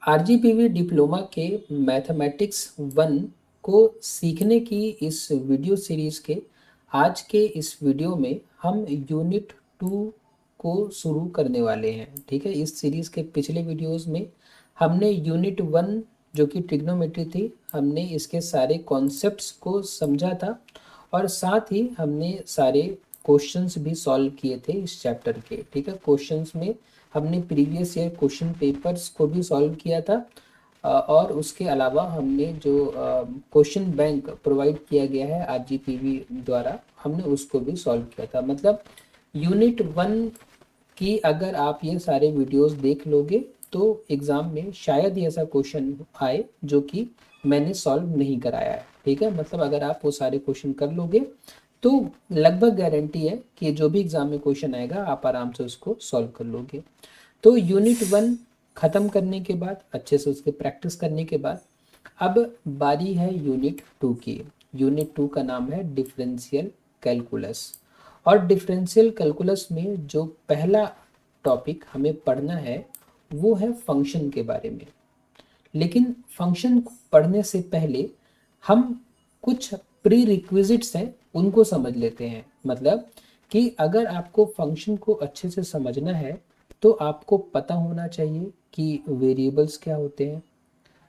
RGPV diploma के mathematics 1 को सीखने की इस वीडियो सीरीज़ के आज के इस वीडियो में हम यूनिट 2 को शुरू करने वाले हैं। ठीक है, इस सीरीज़ के पिछले वीडियोस में हमने यूनिट 1 जो कि ट्रिग्नोमेट्री थी, हमने इसके सारे कॉन्सेप्ट्स को समझा था और साथ ही हमने सारे क्वेश्चंस भी सॉल्व किए थे इस चैप्टर के। ठीक है, क्वेश्चंस में हमने प्रीवियस ईयर क्वेश्चन पेपर्स को भी सॉल्व किया था और उसके अलावा हमने जो क्वेश्चन बैंक प्रोवाइड किया गया है आरजीपीवी द्वारा, हमने उसको भी सॉल्व किया था। मतलब यूनिट 1 की अगर आप ये सारे वीडियोस देख लोगे तो एग्ज़ाम में शायद ही ऐसा क्वेश्चन आए जो कि मैंने सॉल्व नहीं कराया है। ठीक है, मतलब अगर आप वो सारे क्वेश्चन कर लोगे तो लगभग गारंटी है कि जो भी एग्ज़ाम में क्वेश्चन आएगा आप आराम से उसको सॉल्व कर लोगे। तो यूनिट 1 ख़त्म करने के बाद, अच्छे से उसके प्रैक्टिस करने के बाद, अब बारी है यूनिट 2 की। यूनिट 2 का नाम है डिफरेंशियल कैलकुलस। और डिफरेंशियल कैलकुलस में जो पहला टॉपिक हमें पढ़ना है वो है फंक्शन के बारे में। लेकिन फंक्शन को पढ़ने से पहले हम कुछ प्री रिक्विजिट्स हैं उनको समझ लेते हैं। मतलब कि अगर आपको फंक्शन को अच्छे से समझना है तो आपको पता होना चाहिए कि वेरिएबल्स क्या होते हैं,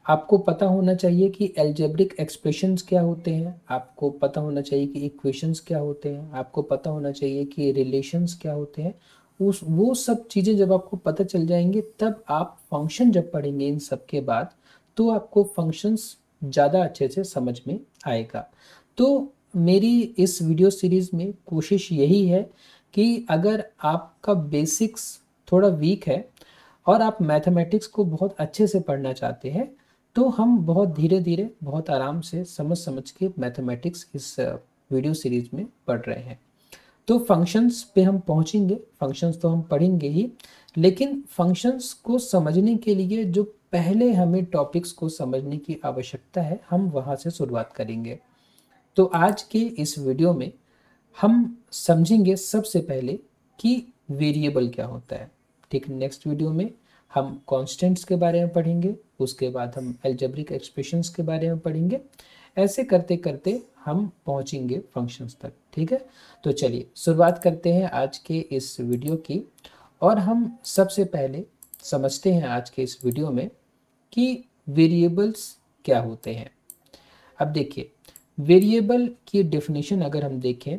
आपको पता होना चाहिए कि एल्जेब्रिक एक्सप्रेशंस क्या होते हैं, आपको पता होना चाहिए कि इक्वेशंस क्या होते हैं, आपको पता होना चाहिए कि रिलेशंस क्या होते हैं। उस वो सब चीज़ें जब आपको पता चल जाएंगी तब आप फंक्शन जब पढ़ेंगे इन सब के बाद तो आपको फंक्शंस ज़्यादा अच्छे से समझ में आएगा। तो मेरी इस वीडियो सीरीज़ में कोशिश यही है कि अगर आपका बेसिक्स थोड़ा वीक है और आप मैथमेटिक्स को बहुत अच्छे से पढ़ना चाहते हैं तो हम बहुत धीरे धीरे बहुत आराम से समझ समझ के मैथमेटिक्स इस वीडियो सीरीज में पढ़ रहे हैं। तो फंक्शंस पे हम पहुंचेंगे, फंक्शंस तो हम पढ़ेंगे ही, लेकिन फंक्शंस को समझने के लिए जो पहले हमें टॉपिक्स को समझने की आवश्यकता है हम वहाँ से शुरुआत करेंगे। तो आज के इस वीडियो में हम समझेंगे सबसे पहले कि वेरिएबल क्या होता है। ठीक, नेक्स्ट वीडियो में हम कांस्टेंट्स के बारे में पढ़ेंगे, उसके बाद हम अलजेब्रिक एक्सप्रेशंस के बारे में पढ़ेंगे। ऐसे करते करते हम पहुंचेंगे फंक्शंस तक। ठीक है, तो चलिए शुरुआत करते हैं आज के इस वीडियो की। और हम सबसे पहले समझते हैं आज के इस वीडियो में कि वेरिएबल्स क्या होते हैं। अब देखिए, वेरिएबल की डेफिनेशन अगर हम देखें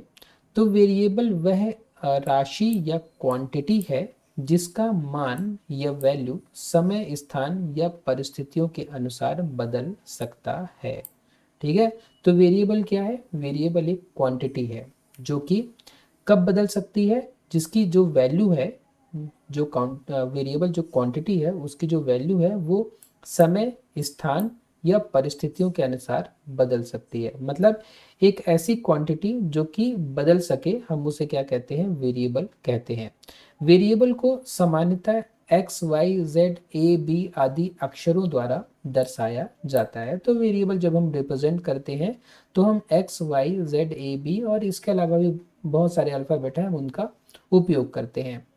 तो वेरिएबल वह राशि या क्वांटिटी है जिसका मान या वैल्यू समय, स्थान या परिस्थितियों के अनुसार बदल सकता है। ठीक है, तो वेरिएबल क्या है? वेरिएबल एक क्वांटिटी है जो कि कब बदल सकती है, जिसकी जो वैल्यू है, जो वेरिएबल जो क्वांटिटी है उसकी जो वैल्यू है वो समय, स्थान या परिस्थितियों के अनुसार बदल सकती है। मतलब एक ऐसी क्वांटिटी जो कि बदल सके, हम उसे क्या कहते हैं? वेरिएबल कहते हैं। वेरिएबल को सामान्यतः एक्स, वाई, जेड, ए, बी आदि अक्षरों द्वारा दर्शाया जाता है। तो वेरिएबल जब हम रिप्रेजेंट करते हैं तो हम एक्स, वाई, जेड, ए, बी और इसके अलावा भी बहुत सारे अल्फ़ाबेट हैं, हम उनका उपयोग करते हैं।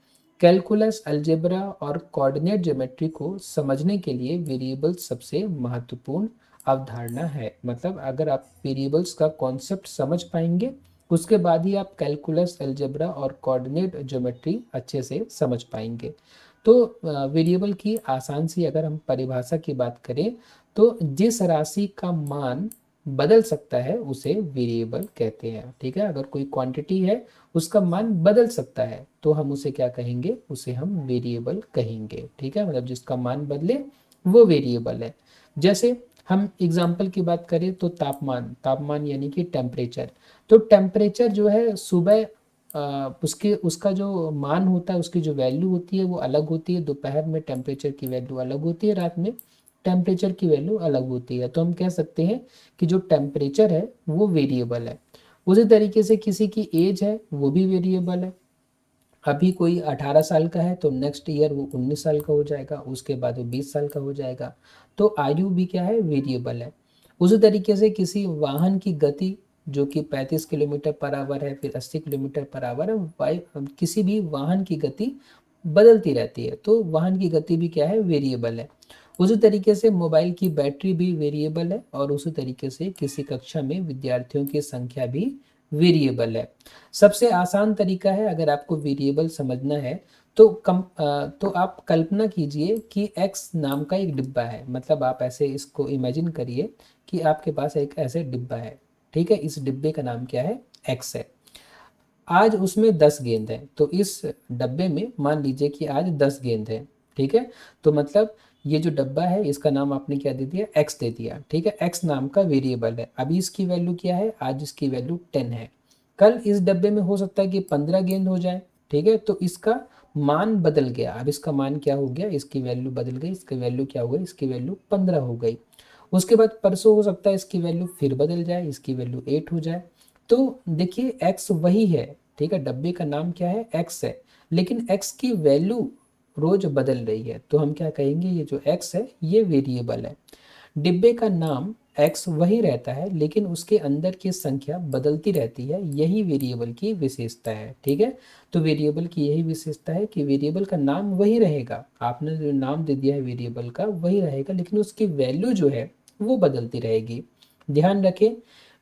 कैलकुलस, अलजेब्रा और कोऑर्डिनेट ज्योमेट्री को समझने के लिए वेरिएबल सबसे महत्वपूर्ण अवधारणा है। मतलब अगर आप वेरिएबल्स का कॉन्सेप्ट समझ पाएंगे उसके बाद ही आप कैलकुलस, अलजेब्रा और कोऑर्डिनेट ज्योमेट्री अच्छे से समझ पाएंगे। तो वेरिएबल की आसान सी अगर हम परिभाषा की बात करें तो जिस राशि का मान बदल सकता है उसे वेरिएबल कहते हैं। ठीक है, अगर कोई क्वांटिटी है उसका मान बदल सकता है तो हम उसे क्या कहेंगे? उसे हम वेरिएबल कहेंगे। ठीक है, मतलब जिसका मान बदले वो वेरिएबल है। जैसे हम एग्जाम्पल की बात करें तो तापमान, तापमान यानी कि टेम्परेचर। तो टेम्परेचर जो है सुबह उसके उसका जो मान होता है, उसकी जो वैल्यू होती है वो अलग होती है। दोपहर में टेम्परेचर की वैल्यू अलग होती है, रात में टेम्परेचर की वैल्यू अलग होती है। तो हम कह सकते हैं कि जो टेम्परेचर है वो वेरिएबल है। उसी तरीके से किसी की एज है वो भी वेरिएबल है। अभी कोई 18 साल का है तो नेक्स्ट ईयर वो 19 साल का हो जाएगा, उसके बाद वो 20 साल का हो जाएगा। तो आयु भी क्या है? वेरिएबल है। उसी तरीके से किसी वाहन की गति जो कि 35 किलोमीटर पर आवर है, फिर 80 किलोमीटर पर आवर है, किसी भी वाहन की गति बदलती रहती है, तो वाहन की गति भी क्या है? वेरिएबल है। उसी तरीके से मोबाइल की बैटरी भी वेरिएबल है और उसी तरीके से किसी कक्षा में विद्यार्थियों की संख्या भी वेरिएबल है। सबसे आसान तरीका है, अगर आपको वेरिएबल समझना है तो तो आप कल्पना कीजिए कि एक्स नाम का एक डिब्बा है। मतलब आप ऐसे इसको इमेजिन करिए कि आपके पास एक ऐसे डिब्बा है, ठीक है। इस डिब्बे का नाम क्या है? एक्स है। आज उसमें 10 गेंद हैं, तो इस डब्बे में मान लीजिए कि आज 10 गेंद हैं, ठीक है। तो मतलब ये जो डब्बा है इसका नाम आपने क्या दे दिया? एक्स दे दिया, ठीक है। एक्स नाम का वेरिएबल है। अभी इसकी वैल्यू क्या है? आज इसकी वैल्यू 10 है। कल इस डब्बे में हो सकता है कि 15 गेंद हो जाए, ठीक है। तो इसका मान बदल गया। अब इसका मान क्या हो गया? इसकी वैल्यू बदल गई। इसकी वैल्यू क्या हो गई? इसकी वैल्यू 15 हो गई। उसके बाद परसों हो सकता है इसकी वैल्यू फिर बदल जाए, इसकी वैल्यू 8 हो जाए। तो देखिए एक्स वही है, ठीक है। डब्बे का नाम क्या है? एक्स है। लेकिन एक्स की वैल्यू रोज बदल रही है, तो हम क्या कहेंगे? ये जो एक्स है ये वेरिएबल है। डिब्बे का नाम एक्स वही रहता है लेकिन उसके अंदर की संख्या बदलती रहती है, यही वेरिएबल की विशेषता है, ठीक है। तो वेरिएबल की यही विशेषता है कि वेरिएबल का नाम वही रहेगा। आपने जो नाम दे दिया है वेरिएबल का वही रहेगा, लेकिन उसकी वैल्यू जो है वो बदलती रहेगी। ध्यान रखें,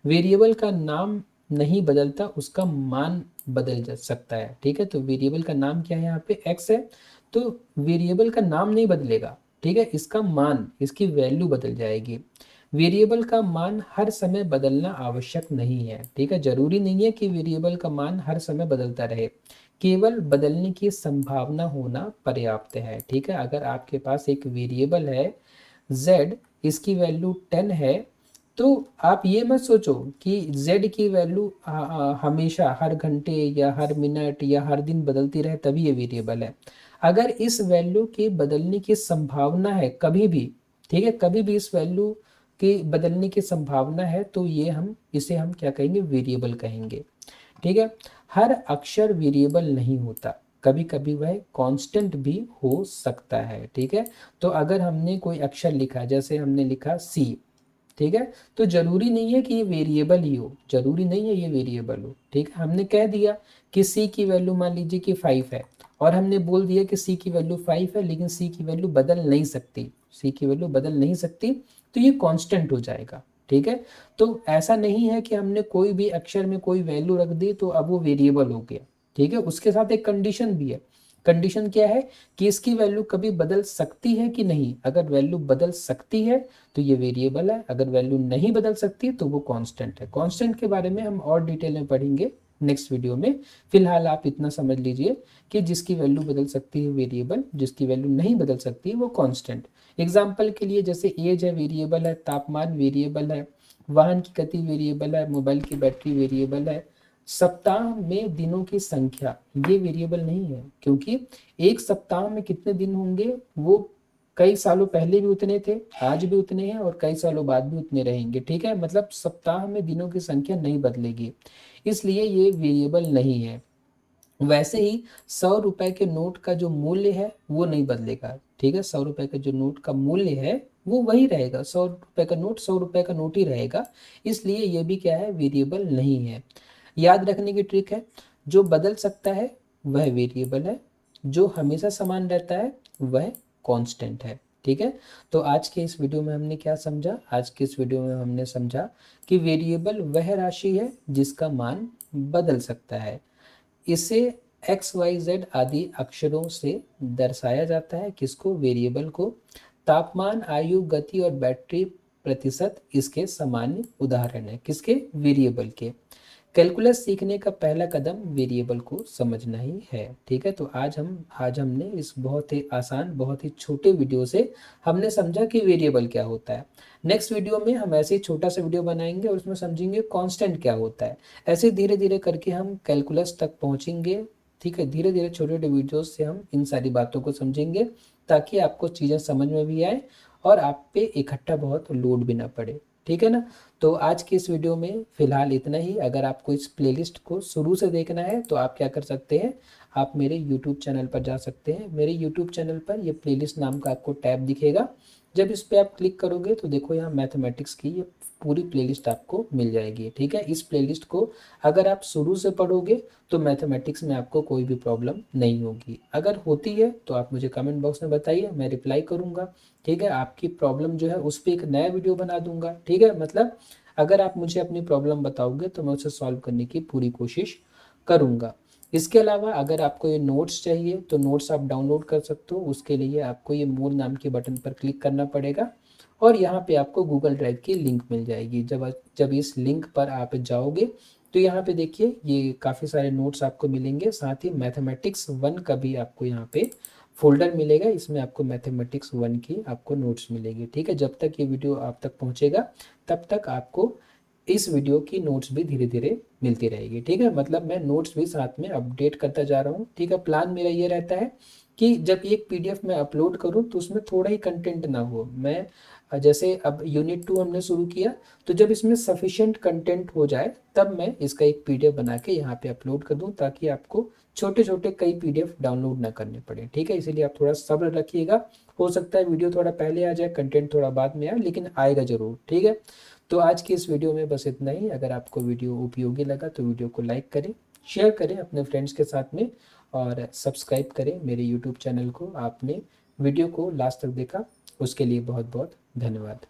वेरिएबल का नाम नहीं बदलता, उसका मान बदल जा सकता है, ठीक है। तो वेरिएबल का नाम क्या है? यहाँ पे एक्स है। तो वेरिएबल का नाम नहीं बदलेगा, ठीक है। इसका मान, इसकी वैल्यू बदल जाएगी। वेरिएबल का मान हर समय बदलना आवश्यक नहीं है, ठीक है। जरूरी नहीं है कि वेरिएबल का मान हर समय बदलता रहे, केवल बदलने की संभावना होना पर्याप्त है, ठीक है। अगर आपके पास एक वेरिएबल है z, इसकी वैल्यू 10 है, तो आप ये मत सोचो कि z की वैल्यू हमेशा हर घंटे या हर मिनट या हर दिन बदलती रहे तभी ये वेरिएबल है। अगर इस वैल्यू के बदलने की संभावना है कभी भी, ठीक है, कभी भी इस वैल्यू के बदलने की संभावना है, तो ये हम इसे हम क्या कहेंगे? वेरिएबल कहेंगे, ठीक है। हर अक्षर वेरिएबल नहीं होता, कभी कभी वह कांस्टेंट भी हो सकता है, ठीक है। तो अगर हमने कोई अक्षर लिखा, जैसे हमने लिखा सी, ठीक है, तो जरूरी नहीं है कि ये वेरिएबल ही हो, जरूरी नहीं है ये वेरिएबल हो, ठीक है। हमने कह दिया कि सी की वैल्यू मान लीजिए कि 5 है, और हमने बोल दिया कि सी की वैल्यू 5 है, लेकिन सी की वैल्यू बदल नहीं सकती, सी की वैल्यू बदल नहीं सकती, तो ये कांस्टेंट हो जाएगा, ठीक है। तो ऐसा नहीं है कि हमने कोई भी अक्षर में कोई वैल्यू रख दी तो अब वो वेरिएबल हो गया, ठीक है। उसके साथ एक कंडीशन भी है। कंडीशन क्या है? कि इसकी वैल्यू कभी बदल सकती है कि नहीं। अगर वैल्यू बदल सकती है तो ये वेरिएबल है, अगर वैल्यू नहीं बदल सकती तो वो कांस्टेंट है। कांस्टेंट के बारे में हम और डिटेल में पढ़ेंगे नेक्स्ट वीडियो में। फिलहाल आप इतना समझ लीजिए कि जिसकी वैल्यू बदल सकती है वेरिएबल, जिसकी वैल्यू नहीं बदल सकती है वो कांस्टेंट। एग्जाम्पल के लिए जैसे एज है वेरिएबल है, तापमान वेरिएबल है, वाहन की गति वेरिएबल है, मोबाइल की बैटरी वेरिएबल है, सप्ताह में दिनों की संख्या ये वेरिएबल नहीं है, क्योंकि एक सप्ताह में कितने दिन होंगे वो कई सालों पहले भी उतने थे, आज भी उतने हैं, और कई सालों बाद भी उतने रहेंगे, ठीक है। मतलब सप्ताह में दिनों की संख्या नहीं बदलेगी, इसलिए ये वेरिएबल नहीं है। वैसे ही 100 रुपए के नोट का जो मूल्य है वो नहीं बदलेगा, ठीक है। 100 रुपए का जो नोट का मूल्य है वो वही रहेगा, 100 रुपए का नोट 100 रुपए का नोट ही रहेगा, इसलिए ये भी क्या है? वेरिएबल नहीं है। याद रखने की ट्रिक है, जो बदल सकता है वह वेरिएबल है, जो हमेशा समान रहता है वह कांस्टेंट है, ठीक है। तो आज के इस वीडियो में हमने क्या समझा? आज के इस वीडियो में हमने समझा कि वेरिएबल वह राशि है जिसका मान बदल सकता है। इसे एक्स वाई जेड आदि अक्षरों से दर्शाया जाता है। किसको? वेरिएबल को। तापमान, आयु, गति और बैटरी प्रतिशत इसके सामान्य उदाहरण है। किसके? वेरिएबल के। कैलकुलस सीखने का पहला कदम वेरिएबल को समझना ही है, ठीक है। तो आज हमने इस बहुत ही आसान, बहुत ही छोटे वीडियो से हमने समझा कि वेरिएबल क्या होता है। नेक्स्ट वीडियो में हम ऐसे ही छोटा सा वीडियो बनाएंगे और उसमें समझेंगे कांस्टेंट क्या होता है। ऐसे धीरे धीरे करके हम कैलकुलस तक पहुंचेंगे, ठीक है। धीरे धीरे छोटे छोटे वीडियोस से हम इन सारी बातों को समझेंगे, ताकि आपको चीज़ें समझ में भी आए और आप पे इकट्ठा बहुत लोड भी ना पड़े, ठीक है ना। तो आज की इस वीडियो में फ़िलहाल इतना ही। अगर आपको इस प्लेलिस्ट को शुरू से देखना है तो आप क्या कर सकते हैं? आप मेरे यूट्यूब चैनल पर जा सकते हैं। मेरे यूट्यूब चैनल पर ये प्लेलिस्ट नाम का आपको टैब दिखेगा। जब इस पर आप क्लिक करोगे तो देखो यहाँ मैथमेटिक्स की ये पूरी प्लेलिस्ट आपको मिल जाएगी। ठीक है, इस प्लेलिस्ट को अगर आप शुरू से पढ़ोगे तो मैथमेटिक्स में आपको कोई भी प्रॉब्लम नहीं होगी। अगर होती है तो आप मुझे कमेंट बॉक्स में बताइए, मैं रिप्लाई करूँगा। ठीक है, आपकी प्रॉब्लम जो है उस पर एक नया वीडियो बना दूंगा। ठीक है, मतलब अगर आप मुझे अपनी प्रॉब्लम बताओगे तो मैं उसे सॉल्व करने की पूरी कोशिश करूँगा। इसके अलावा अगर आपको ये नोट्स चाहिए तो नोट्स आप डाउनलोड कर सकते हो। उसके लिए आपको ये मोर नाम के बटन पर क्लिक करना पड़ेगा और यहाँ पे आपको गूगल ड्राइव की लिंक मिल जाएगी। जब जब इस लिंक पर आप जाओगे तो यहाँ पे देखिए ये काफ़ी सारे नोट्स आपको मिलेंगे, साथ ही मैथमेटिक्स 1 का भी आपको यहाँ पे फोल्डर मिलेगा। इसमें आपको मैथमेटिक्स 1 की आपको नोट्स मिलेगी। ठीक है, जब तक ये वीडियो आप तक पहुँचेगा तब तक आपको इस वीडियो की नोट्स भी धीरे धीरे मिलती रहेगी। ठीक है, मतलब मैं नोट्स भी साथ में अपडेट करता जा रहा हूँ। ठीक है, प्लान मेरा ये रहता है कि जब एक पीडीएफ में अपलोड करूँ तो उसमें थोड़ा ही कंटेंट ना हो। मैं जैसे अब यूनिट 2 हमने शुरू किया तो जब इसमें सफिशिएंट कंटेंट हो जाए तब मैं इसका एक पीडीएफ बना के यहाँ पे अपलोड कर दूँ, ताकि आपको छोटे छोटे कई पीडीएफ डाउनलोड ना करने पड़े। ठीक है, इसीलिए आप थोड़ा सब्र रखिएगा। हो सकता है वीडियो थोड़ा पहले आ जाए, कंटेंट थोड़ा बाद में आए, लेकिन आएगा ज़रूर। ठीक है, तो आज की इस वीडियो में बस इतना ही। अगर आपको वीडियो उपयोगी लगा तो वीडियो को लाइक करें, शेयर करें अपने फ्रेंड्स के साथ में और सब्सक्राइब करें मेरे यूट्यूब चैनल को। आपने वीडियो को लास्ट तक देखा उसके लिए बहुत बहुत धन्यवाद।